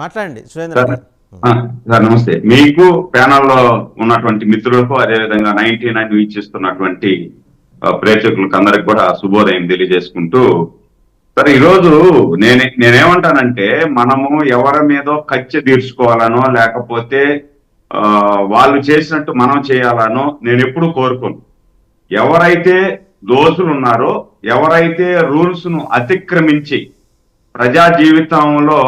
మాట్లాడండి సురేంద్ర గారు. సార్ నమస్తే. మీకు ప్యానల్లో ఉన్నటువంటి మిత్రులకు అదేవిధంగా 99 వీక్షిస్తున్నటువంటి ప్రేక్షకులకు అందరికి కూడా శుభోదయం తెలియజేసుకుంటూ, సార్ ఈరోజు నేనేమంటానంటే, మనము ఎవరి మీదో కక్ష తీర్చుకోవాలనో లేకపోతే వాళ్ళు చేసినట్టు మనం చేయాలనో నేను ఎప్పుడు కోరుకోను. ఎవరైతే దోషులు ఉన్నారో, ఎవరైతే రూల్స్ ను అతిక్రమించి ప్రజా జీవితంలో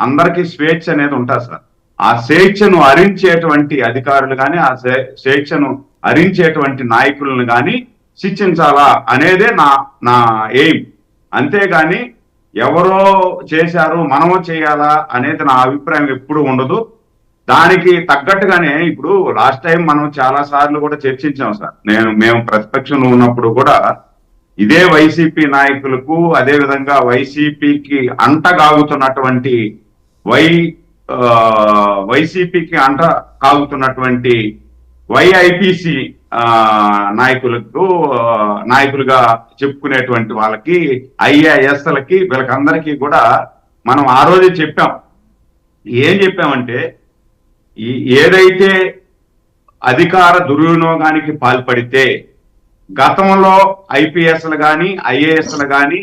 అందరికీ స్వేచ్ఛ అనేది ఉంటుంది సార్. ఆ స్వేచ్ఛను హరించేటువంటి అధికారులు కానీ, ఆ స్వేచ్ఛను హరించేటువంటి నాయకులను కానీ శిక్షించాలా అనేదే నా ఎయిమ్. అంతేగాని ఎవరో చేశారు మనమో చేయాలా అనేది నా అభిప్రాయం ఎప్పుడు ఉండదు. దానికి తగ్గట్టుగానే ఇప్పుడు లాస్ట్ టైం మనం చాలా సార్లు కూడా చర్చించాం సార్. మేము ప్రతిపక్షంలో ఉన్నప్పుడు కూడా ఇదే వైసీపీ నాయకులకు, అదే విధంగా వైసీపీకి అంటగాగుతున్నటువంటి వైసీపీకి అంట కాగుతున్నటువంటి వైఐపిసి నాయకులుగా చెప్పుకునేటువంటి వాళ్ళకి, ఐఏఎస్లకి, వీళ్ళకందరికీ కూడా మనం ఆ రోజే చెప్పాం. ఏం చెప్పామంటే, ఏదైతే అధికార దుర్వినియోగానికి పాల్పడితే గతంలో ఐపీఎస్లు కానీ ఐఏఎస్లు కానీ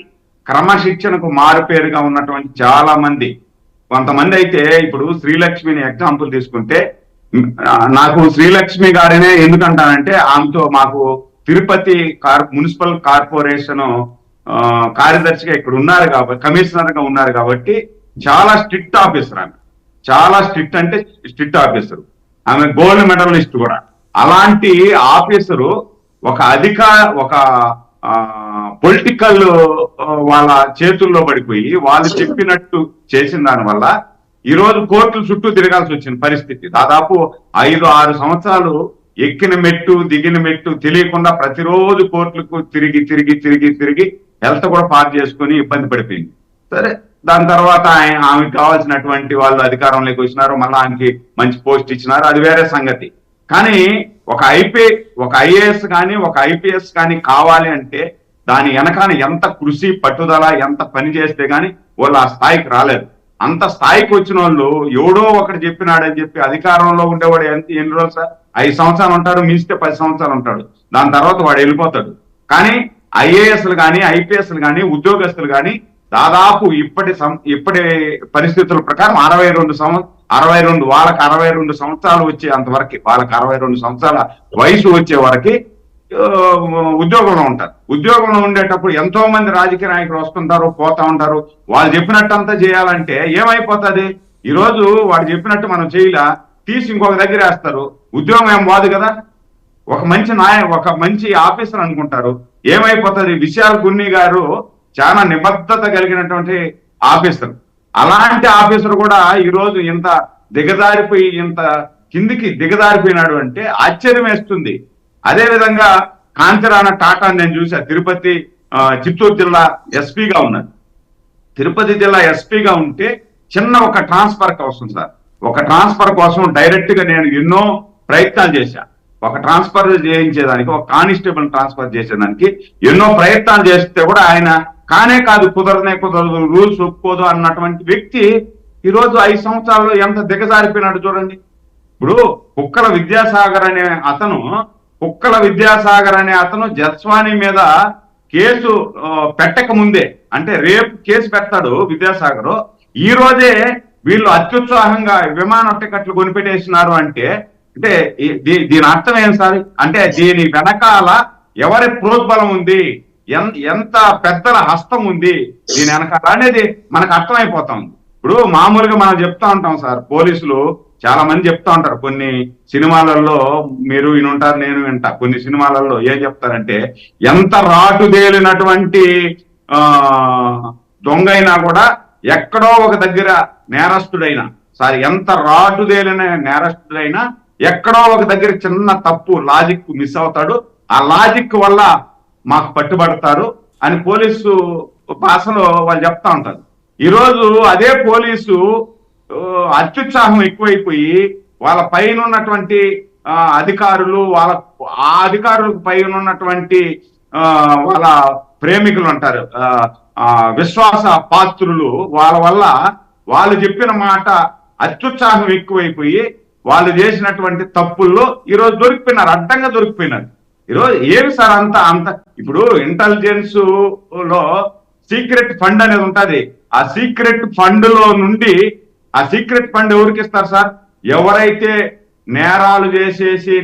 క్రమశిక్షణకు మారుపేరుగా ఉన్నటువంటి చాలా మంది, కొంతమంది అయితే ఇప్పుడు శ్రీలక్ష్మిని ఎగ్జాంపుల్ తీసుకుంటే, నాకు శ్రీలక్ష్మి గారినే ఎందుకంటానంటే, ఆమెతో మాకు తిరుపతి మున్సిపల్ కార్పొరేషన్ కార్యదర్శిగా ఇక్కడ ఉన్నారు కాబట్టి, కమిషనర్ గా ఉన్నారు కాబట్టి చాలా స్ట్రిక్ట్ ఆఫీసర్. ఆమె చాలా స్ట్రిక్ట్ అంటే స్ట్రిక్ట్ ఆఫీసర్. ఆమె గోల్డ్ మెడలిస్ట్ కూడా. అలాంటి ఆఫీసరు ఒక పొలిటికల్ వాళ్ళ చేతుల్లో పడిపోయి వాళ్ళు చెప్పినట్టు చేసిన దానివల్ల ఈరోజు కోర్టుల చుట్టూ తిరగాల్సి వచ్చిన పరిస్థితి. దాదాపు 5-6 సంవత్సరాలు ఎక్కిన మెట్టు దిగిన మెట్టు తెలియకుండా ప్రతిరోజు కోర్టులకు తిరిగి హెల్త్ కూడా పాస్ చేసుకుని ఇబ్బంది పడిపోయింది. సరే, దాని తర్వాత ఆమెకు కావాల్సినటువంటి వాళ్ళు అధికారంలోకి వచ్చినారు, మళ్ళీ ఆమెకి మంచి పోస్ట్ ఇచ్చినారు, అది వేరే సంగతి. కానీ ఒక ఐఏఎస్ కానీ ఒక ఐపీఎస్ కానీ కావాలి అంటే దాని వెనకాల ఎంత కృషి పట్టుదల, ఎంత పని చేస్తే గానీ వాళ్ళు ఆ స్థాయికి రాలేదు. అంత స్థాయికి వచ్చిన వాళ్ళు ఎవడో ఒకటి చెప్పినాడని చెప్పి అధికారంలో ఉండేవాడు ఎన్ని రోజులు సార్? 5 సంవత్సరాలు ఉంటాడు, మించితే 10 సంవత్సరాలు ఉంటాడు. దాని తర్వాత వాడు వెళ్ళిపోతాడు. కానీ ఐఏఎస్లు కానీ ఐపీఎస్లు కానీ ఉద్యోగస్తులు కానీ దాదాపు ఇప్పటి పరిస్థితుల ప్రకారం 62 వాళ్ళకి 62 సంవత్సరాలు వచ్చే అంతవరకు, వాళ్ళకి 62 సంవత్సరాల వయసు వచ్చే వరకు ఉద్యోగంలో ఉంటారు. ఉద్యోగంలో ఉండేటప్పుడు ఎంతో మంది రాజకీయ నాయకులు వస్తుంటారు, పోతా ఉంటారు. వాళ్ళు చెప్పినట్టంతా చేయాలంటే ఏమైపోతుంది? ఈరోజు వాడు చెప్పినట్టు మనం చేయలా, తీసి ఇంకొక దగ్గర వేస్తారు. ఉద్యోగం ఏం పోదు కదా. ఒక మంచి ఆఫీసర్ అనుకుంటారు, ఏమైపోతుంది? విశాల్ గున్ని గారు చాలా నిబద్ధత కలిగినటువంటి ఆఫీసర్. అలాంటి ఆఫీసర్ కూడా ఈరోజు ఇంత దిగజారిపోయి, ఇంత కిందికి దిగజారిపోయినాడు అంటే ఆశ్చర్యం వేస్తుంది. అదే విధంగా కాంచరాన టాటా నేను చూసా, తిరుపతి చిత్తూరు జిల్లా ఎస్పీగా ఉన్నారు. తిరుపతి జిల్లా ఎస్పీగా ఉంటే చిన్న ఒక ట్రాన్స్ఫర్ కోసం సార్, ఒక ట్రాన్స్ఫర్ కోసం డైరెక్ట్ గా నేను ఎన్నో ప్రయత్నాలు చేశా. ఒక ట్రాన్స్ఫర్ చేయించేదానికి, ఒక కానిస్టేబుల్ ట్రాన్స్ఫర్ చేసేదానికి ఎన్నో ప్రయత్నాలు చేస్తే కూడా ఆయన కుదరదు, రూల్స్ ఒప్పుకోదు అన్నటువంటి వ్యక్తి ఈరోజు 5 సంవత్సరాల్లో ఎంత దిగజారిపోయినాడు చూడండి. ఇప్పుడు కుక్కల విద్యాసాగర్ అనే అతను జస్వాని మీద కేసు పెట్టక ముందే, అంటే రేపు కేసు పెడతాడు విద్యాసాగర్, ఈ రోజే వీళ్ళు అత్యుత్సాహంగా విమాన టికెట్లు కొనిపెట్టేసినారు అంటే దీని అర్థం ఏం సార్? అంటే దీని వెనకాల ఎవరి ప్రోద్బలం ఉంది, ఎంత పెద్దల హస్తం ఉంది దీని వెనకాల అనేది మనకు అర్థమైపోతా ఉంది. ఇప్పుడు మామూలుగా మనం చెప్తా ఉంటాం సార్, పోలీసులు చాలా మంది చెప్తా ఉంటారు, కొన్ని సినిమాలలో మీరు వినుంటారు, నేను వింటా. కొన్ని సినిమాలలో ఏం చెప్తారంటే, ఎంత రాటుదేలినటువంటి దొంగ అయినా కూడా ఎక్కడో ఒక దగ్గర ఎంత రాటుదేలిన నేరస్తుడైనా ఎక్కడో ఒక దగ్గర చిన్న తప్పు, లాజిక్ మిస్ అవుతాడు, ఆ లాజిక్ వల్ల మాకు పట్టుబడతారు అని పోలీసు భాషలో వాళ్ళు చెప్తా ఉంటారు. ఈరోజు అదే పోలీసు అత్యుత్సాహం ఎక్కువైపోయి వాళ్ళ పైన ఉన్నటువంటి అధికారులు, ఆ అధికారులకు పైన ఉన్నటువంటి వాళ్ళ ప్రేమికులు అంటారు, విశ్వాస పాత్రులు, వాళ్ళ వల్ల వాళ్ళు చెప్పిన మాట అత్యుత్సాహం ఎక్కువైపోయి వాళ్ళు చేసినటువంటి తప్పుల్లో ఈరోజు దొరికిపోయినారు, అడ్డంగా దొరికిపోయినారు. ఈరోజు ఏమి సార్ అంత ఇప్పుడు ఇంటెలిజెన్స్ లో సీక్రెట్ ఫండ్ అనేది ఉంటది. ఆ సీక్రెట్ ఫండ్ లో నుండి ఆ సీక్రెట్ ఫండ్ ఎవరికి ఇస్తారు సార్? ఎవరైతే నేరాలు చేసేసి